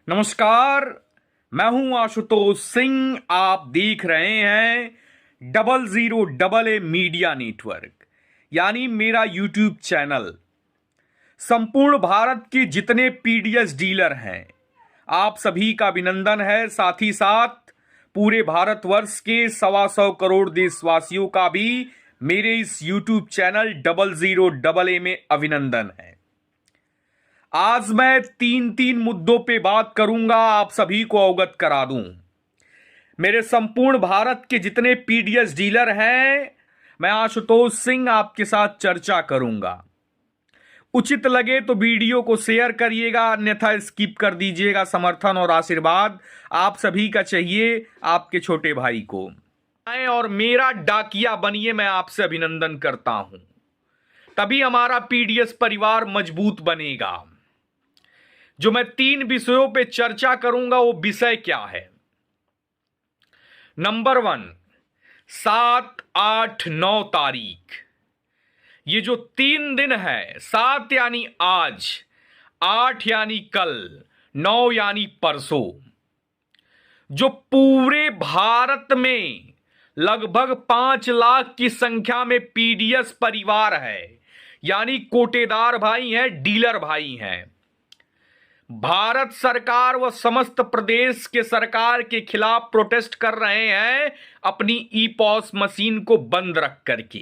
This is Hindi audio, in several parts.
नमस्कार। मैं हूं आशुतोष सिंह। आप देख रहे हैं 00AA मीडिया नेटवर्क, यानी मेरा यूट्यूब चैनल। संपूर्ण भारत के जितने पीडीएस डीलर हैं, आप सभी का अभिनंदन है। साथ ही साथ पूरे भारतवर्ष के 125 करोड़ देशवासियों का भी मेरे इस यूट्यूब चैनल 00AA में अभिनंदन है। आज मैं तीन मुद्दों पे बात करूंगा, आप सभी को अवगत करा दूं। मेरे संपूर्ण भारत के जितने पीडीएस डीलर हैं, मैं आशुतोष सिंह आपके साथ चर्चा करूंगा। उचित लगे तो वीडियो को शेयर करिएगा, अन्यथा स्किप कर दीजिएगा। समर्थन और आशीर्वाद आप सभी का चाहिए आपके छोटे भाई को। और मेरा डाकिया बनिए, मैं आपसे अभिनंदन करता हूं। तभी हमारा पीडीएस परिवार मजबूत बनेगा। जो मैं 3 विषयों पे चर्चा करूंगा, वो विषय क्या है? नंबर 1, 7, 8, 9 तारीख, ये जो 3 दिन है, 7 यानी आज, 8 यानी कल, 9 यानी परसों, जो पूरे भारत में लगभग 5 लाख की संख्या में पीडीएस परिवार है, यानी कोटेदार भाई हैं, डीलर भाई हैं। भारत सरकार व समस्त प्रदेश के सरकार के खिलाफ प्रोटेस्ट कर रहे हैं अपनी ई पॉस मशीन को बंद रख करके।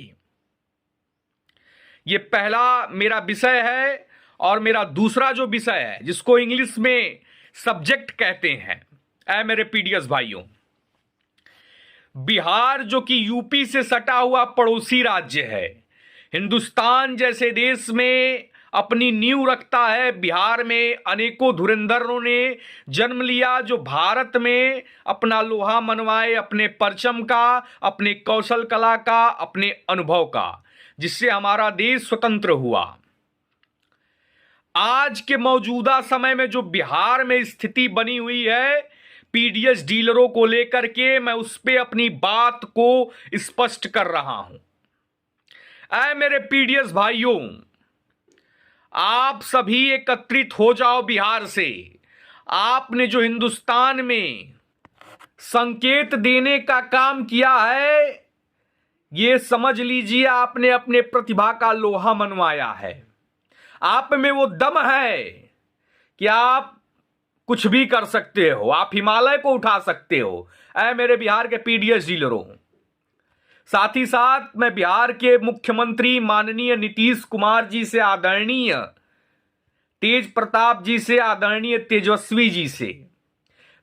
यह पहला मेरा विषय है। और मेरा दूसरा जो विषय है, जिसको इंग्लिश में सब्जेक्ट कहते हैं, ऐ मेरे पीडीएस भाइयों, बिहार जो कि यूपी से सटा हुआ पड़ोसी राज्य है, हिंदुस्तान जैसे देश में अपनी नींव रखता है। बिहार में अनेकों धुरंधरों ने जन्म लिया, जो भारत में अपना लोहा मनवाए, अपने परचम का, अपने कौशल कला का, अपने अनुभव का, जिससे हमारा देश स्वतंत्र हुआ। आज के मौजूदा समय में जो बिहार में स्थिति बनी हुई है पीडीएस डीलरों को लेकर के, मैं उस पर अपनी बात को स्पष्ट कर रहा हूं। ऐ मेरे पीडीएस भाइयों, आप सभी एकत्रित हो जाओ बिहार से। आपने जो हिंदुस्तान में संकेत देने का काम किया है, ये समझ लीजिए आपने अपने प्रतिभा का लोहा मनवाया है। आप में वो दम है कि आप कुछ भी कर सकते हो, आप हिमालय को उठा सकते हो। ऐ मेरे बिहार के पीडीएस डीलरों, साथ ही साथ मैं बिहार के मुख्यमंत्री माननीय नीतीश कुमार जी से, आदरणीय तेज प्रताप जी से, आदरणीय तेजस्वी जी से,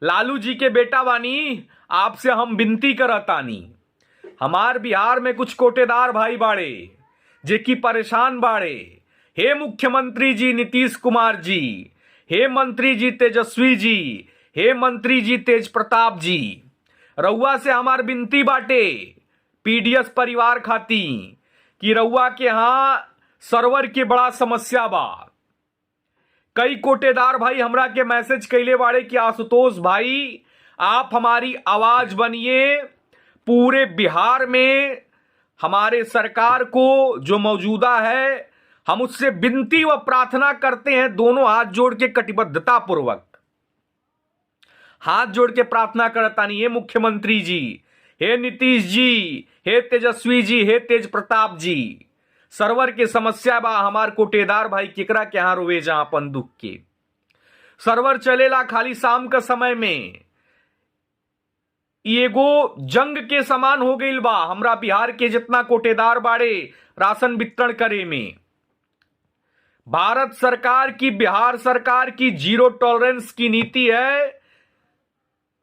लालू जी के बेटा बानी, आपसे हम विनती करतानी। हमार बिहार में कुछ कोटेदार भाई बाड़े जे की परेशान बाड़े। हे मुख्यमंत्री जी नीतीश कुमार जी, हे मंत्री जी तेजस्वी जी, हे मंत्री जी तेज प्रताप जी, रउआ से हमार विनती बाटे पीडीएस परिवार खाती कि रउआ के यहां सर्वर की बड़ा समस्या बा। कई कोटेदार भाई हमरा के मैसेज कैले बाड़े कि आशुतोष भाई, आप हमारी आवाज बनिए। पूरे बिहार में हमारे सरकार को जो मौजूदा है, हम उससे विनती व प्रार्थना करते हैं, दोनों हाथ जोड़ के कटिबद्धता पूर्वक हाथ जोड़ के प्रार्थना करता नहीं। हे मुख्यमंत्री जी, हे नीतीश जी, हे तेजस्वी जी, हे तेज प्रताप जी, सर्वर के समस्या बा। हमार कोटेदार भाई केकरा के यहां रोवे जहां अपन दुख के। सर्वर चलेला खाली शाम का समय में। एगो जंग के समान हो गई बा हमरा बिहार के जितना कोटेदार बाड़े राशन वितरण करे में। भारत सरकार की, बिहार सरकार की जीरो टॉलरेंस की नीति है।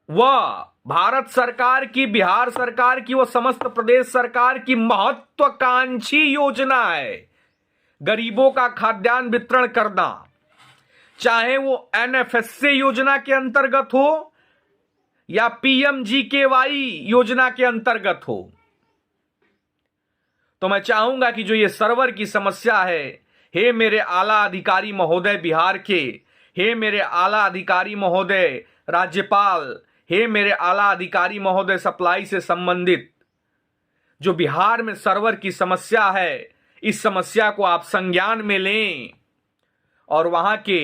वह भारत सरकार की, बिहार सरकार की, वह समस्त प्रदेश सरकार की महत्वाकांक्षी योजना है गरीबों का खाद्यान्न वितरण करना, चाहे वो एनएफएसए योजना के अंतर्गत हो या पीएमजीकेवाई योजना के अंतर्गत हो। तो मैं चाहूंगा कि जो ये सर्वर की समस्या है, हे मेरे आला अधिकारी महोदय बिहार के, हे मेरे आला अधिकारी महोदय राज्यपाल, हे मेरे आला अधिकारी महोदय सप्लाई से संबंधित, जो बिहार में सर्वर की समस्या है, इस समस्या को आप संज्ञान में लें और वहां के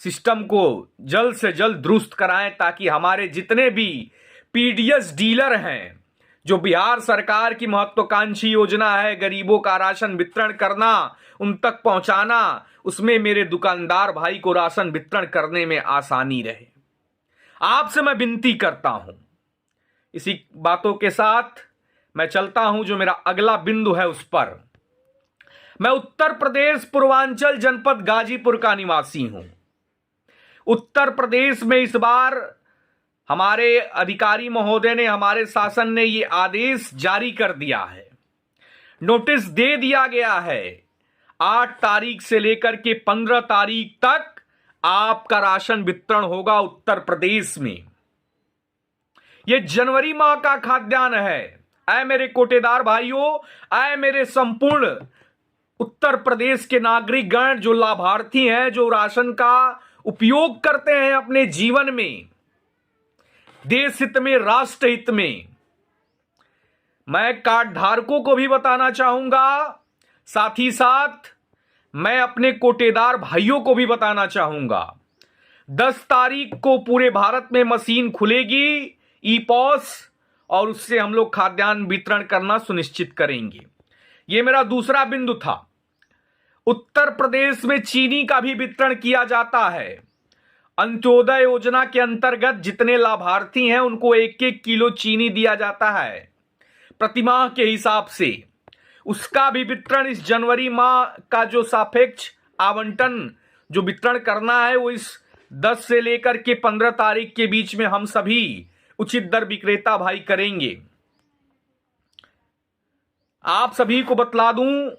सिस्टम को जल्द से जल्द दुरुस्त कराएं ताकि हमारे जितने भी पीडीएस डीलर हैं, जो बिहार सरकार की महत्वाकांक्षी योजना है गरीबों का राशन वितरण करना, उन तक पहुंचाना, उसमें मेरे दुकानदार भाई को राशन वितरण करने में आसानी रहे। आपसे मैं विनती करता हूं। इसी बातों के साथ मैं चलता हूं जो मेरा अगला बिंदु है उस पर। मैं उत्तर प्रदेश पूर्वांचल जनपद गाजीपुर का निवासी हूं। उत्तर प्रदेश में इस बार हमारे अधिकारी महोदय ने, हमारे शासन ने ये आदेश जारी कर दिया है, नोटिस दे दिया गया है 8 तारीख से लेकर के 15 तारीख तक आपका राशन वितरण होगा उत्तर प्रदेश में। यह जनवरी माह का खाद्यान्न है। ऐ मेरे कोटेदार भाइयों, ऐ मेरे संपूर्ण उत्तर प्रदेश के नागरिकगण जो लाभार्थी हैं, जो राशन का उपयोग करते हैं अपने जीवन में, देश हित में, राष्ट्र हित में, मैं कार्ड धारकों को भी बताना चाहूंगा, साथ ही साथ मैं अपने कोटेदार भाइयों को भी बताना चाहूंगा। 10 तारीख को पूरे भारत में मशीन खुलेगी ई पॉस, और उससे हम लोग खाद्यान्न वितरण करना सुनिश्चित करेंगे। यह मेरा दूसरा बिंदु था। उत्तर प्रदेश में चीनी का भी वितरण किया जाता है। अंत्योदय योजना के अंतर्गत जितने लाभार्थी हैं उनको 1-1 किलो चीनी दिया जाता है प्रतिमाह के हिसाब से। उसका भी वितरण इस जनवरी माह का जो सापेक्ष आवंटन जो वितरण करना है वो इस 10 से लेकर के 15 तारीख के बीच में हम सभी उचित दर विक्रेता भाई करेंगे। आप सभी को बतला दूं,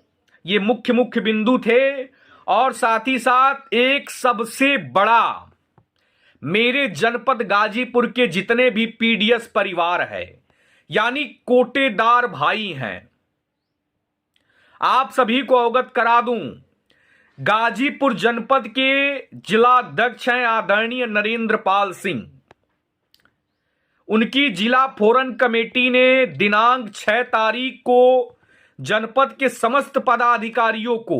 ये मुख्य बिंदु थे। और साथ ही साथ एक सबसे बड़ा, मेरे जनपद गाजीपुर के जितने भी पीडीएस परिवार है, यानी कोटेदार भाई हैं, आप सभी को अवगत करा दूं, गाजीपुर जनपद के जिला अध्यक्ष हैं आदरणीय नरेंद्र पाल सिंह। उनकी जिला फोरम कमेटी ने दिनांक 6 तारीख को जनपद के समस्त पदाधिकारियों को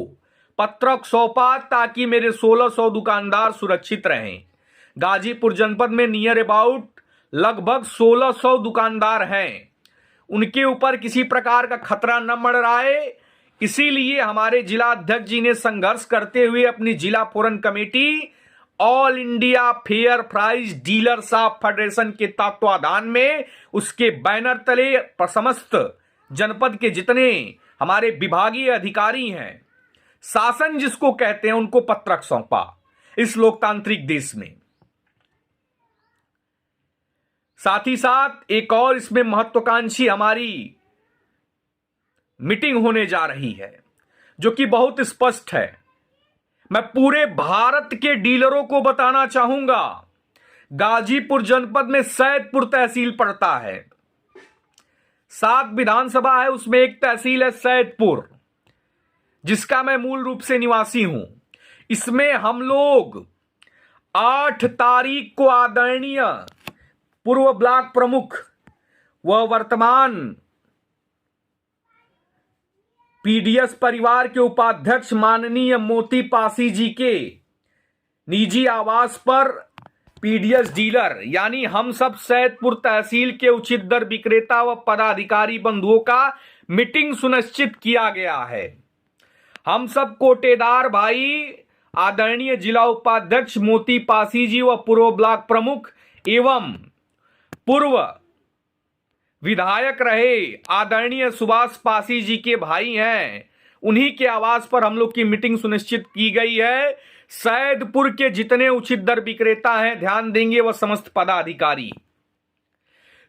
पत्रक सौंपा ताकि मेरे 1600 दुकानदार सुरक्षित रहें। गाजीपुर जनपद में नियर अबाउट लगभग 1600 दुकानदार हैं, उनके ऊपर किसी प्रकार का खतरा न मंडराए, इसीलिए हमारे जिला अध्यक्ष जी ने संघर्ष करते हुए अपनी जिला forum committee all India fair price dealers of federation के तत्वाधान में उसके बैनर तले समस्त जनपद के जितने हमारे विभागीय अधिकारी हैं, शासन जिसको कहते हैं, उनको पत्रक सौंपा इस लोकतांत्रिक देश में। साथ ही साथ एक और इसमें महत्वाकांक्षी हमारी मीटिंग होने जा रही है जो कि बहुत स्पष्ट है। मैं पूरे भारत के डीलरों को बताना चाहूंगा, गाजीपुर जनपद में सैदपुर तहसील पड़ता है, 7 विधानसभा है, उसमें एक तहसील है सैदपुर, जिसका मैं मूल रूप से निवासी हूं। इसमें हम लोग 8 तारीख को आदरणीय पूर्व ब्लॉक प्रमुख व वर्तमान पीडीएस परिवार के उपाध्यक्ष माननीय मोती पासी जी के निजी आवास पर पीडीएस डीलर यानी हम सब सैदपुर तहसील के उचित दर विक्रेता व पदाधिकारी बंधुओं का मीटिंग सुनिश्चित किया गया है। हम सब कोटेदार भाई आदरणीय जिला उपाध्यक्ष मोती पासी जी व पूर्व ब्लॉक प्रमुख एवं पूर्व विधायक रहे आदरणीय सुभाष पासी जी के भाई हैं, उन्हीं के आवास पर हम लोग की मीटिंग सुनिश्चित की गई है। सैदपुर के जितने उचित दर विक्रेता हैं ध्यान देंगे वह समस्त पदाधिकारी।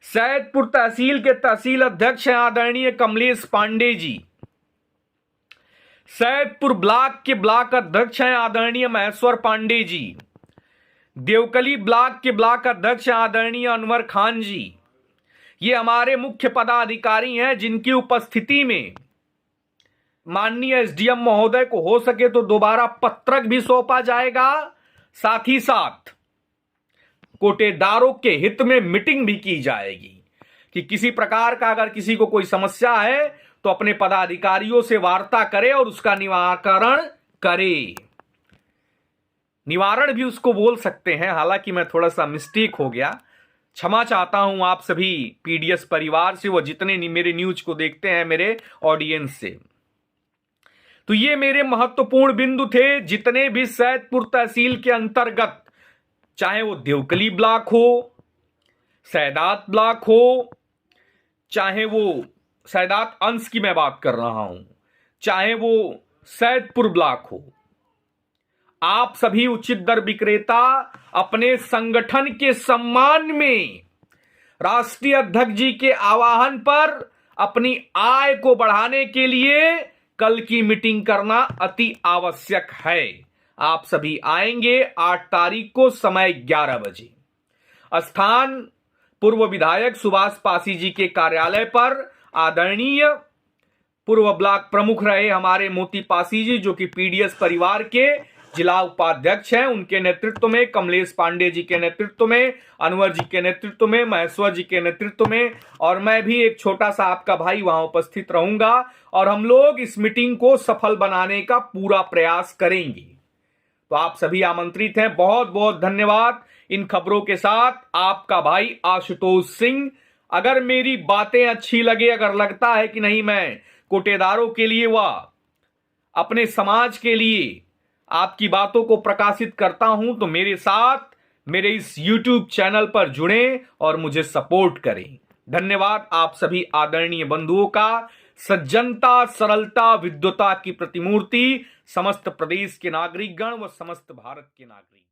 सैदपुर तहसील के तहसील अध्यक्ष हैं आदरणीय कमलेश पांडे जी। सैदपुर ब्लॉक के ब्लॉक अध्यक्ष हैं आदरणीय महेश्वर पांडे जी। देवकली ब्लॉक के ब्लॉक अध्यक्ष आदरणीय अनवर खान जी। ये हमारे मुख्य पदाधिकारी हैं जिनकी उपस्थिति में माननीय एसडीएम महोदय को हो सके तो दोबारा पत्रक भी सौंपा जाएगा। साथ ही साथ कोटेदारों के हित में मीटिंग भी की जाएगी कि किसी प्रकार का अगर किसी को कोई समस्या है तो अपने पदाधिकारियों से वार्ता करे और उसका निराकरण करे। निवारण भी उसको बोल सकते हैं, हालांकि मैं थोड़ा सा मिस्टेक हो गया, क्षमा चाहता हूं आप सभी पीडीएस परिवार से, वो जितने मेरे न्यूज को देखते हैं, मेरे ऑडियंस से। तो ये मेरे महत्वपूर्ण बिंदु थे, जितने भी सैदपुर तहसील के अंतर्गत, चाहे वो देवकली ब्लॉक हो, सैदात ब्लॉक हो, चाहे वो सैदात अंश की मैं बात कर रहा हूं, चाहे वो सैदपुर ब्लॉक हो, आप सभी उचित दर विक्रेता अपने संगठन के सम्मान में राष्ट्रीय अध्यक्ष जी के आह्वान पर अपनी आय को बढ़ाने के लिए कल की मीटिंग करना अति आवश्यक है। आप सभी आएंगे 8 तारीख को, समय 11 बजे, स्थान पूर्व विधायक सुभाष पासी जी के कार्यालय पर। आदरणीय पूर्व ब्लॉक प्रमुख रहे हमारे मोती पासी जी, जो कि पीडीएस परिवार के जिला उपाध्यक्ष हैं, उनके नेतृत्व में, कमलेश पांडे जी के नेतृत्व में, अनवर जी के नेतृत्व में, महेश्वर जी के नेतृत्व में, और मैं भी एक छोटा सा आपका भाई वहां उपस्थित रहूंगा, और हम लोग इस मीटिंग को सफल बनाने का पूरा प्रयास करेंगे। तो आप सभी आमंत्रित हैं। बहुत बहुत धन्यवाद। इन खबरों के साथ आपका भाई आशुतोष सिंह। अगर मेरी बातें अच्छी लगे, अगर लगता है कि नहीं मैं कोटेदारों के लिए व अपने समाज के लिए आपकी बातों को प्रकाशित करता हूं, तो मेरे साथ मेरे इस YouTube चैनल पर जुड़ें और मुझे सपोर्ट करें। धन्यवाद आप सभी आदरणीय बंधुओं का। सज्जनता, सरलता, विद्वता की प्रतिमूर्ति समस्त प्रदेश के नागरिकगण व समस्त भारत के नागरिक।